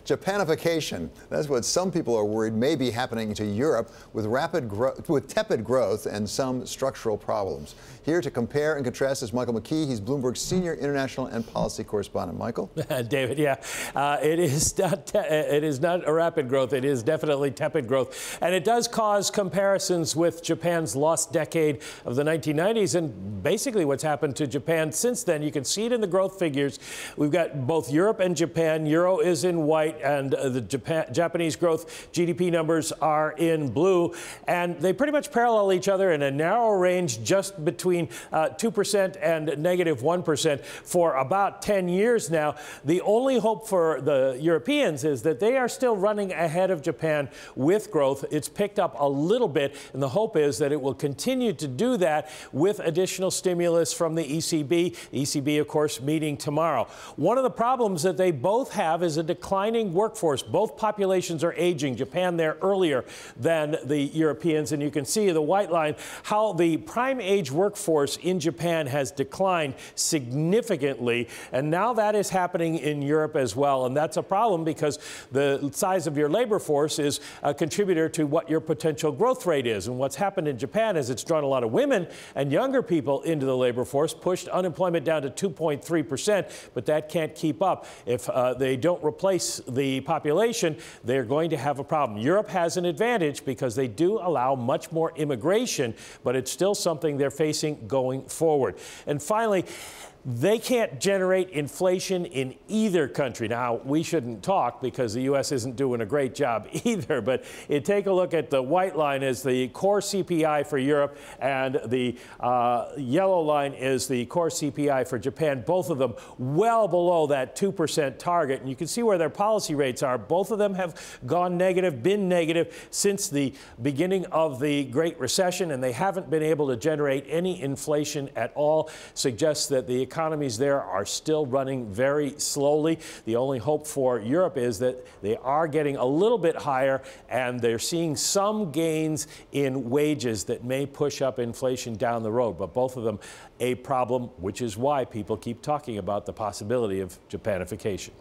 Japanification. That's what some people are worried may be happening to Europe with tepid growth and some structural problems. Here to compare and contrast is Michael McKee. He's Bloomberg's senior international and policy correspondent. Michael? David, yeah. It is not a rapid growth. It is definitely tepid growth. And it does cause comparisons with Japan's lost decade of the 1990s and basically what's happened to Japan since then. You can see it in the growth figures. We've got both Europe and Japan. Euro is in white, and the Japanese growth GDP numbers are in blue. And they pretty much parallel each other in a narrow range just between 2% and -1% for about 10 years now. The only hope for the Europeans is that they are still running ahead of Japan with growth. It's picked up a little bit, and the hope is that it will continue to do that with additional stimulus from the ECB. The ECB, of course, meeting tomorrow. One of the problems that they both have is a declining workforce. Both populations are aging. Japan there earlier than the Europeans, and you can see the white line how the prime age workforce in Japan has declined significantly, and now that is happening in Europe as well. And that's a problem because the size of your labor force is a contributor to what your potential growth rate is. And what's happened in Japan is it's drawn a lot of women and younger people into the labor force, pushed unemployment down to 2.3%, but that can't keep up. If they don't replace the population, they're going to have a problem. Europe has an advantage because they do allow much more immigration, but it's still something they're facing going forward. And finally, they can't generate inflation in either country. Now, we shouldn't talk because the U.S. isn't doing a great job either, but take a look at the white line is the core CPI for Europe, and the yellow line is the core CPI for Japan, both of them well below that 2% target. And you can see where their policy rates are. Both of them have gone negative, been negative since the beginning of the Great Recession, and they haven't been able to generate any inflation at all. Suggests that the economies there are still running very slowly. The only hope for Europe is that they are getting a little bit higher, and they're seeing some gains in wages that may push up inflation down the road. But both of them a problem, which is why people keep talking about the possibility of Japanification.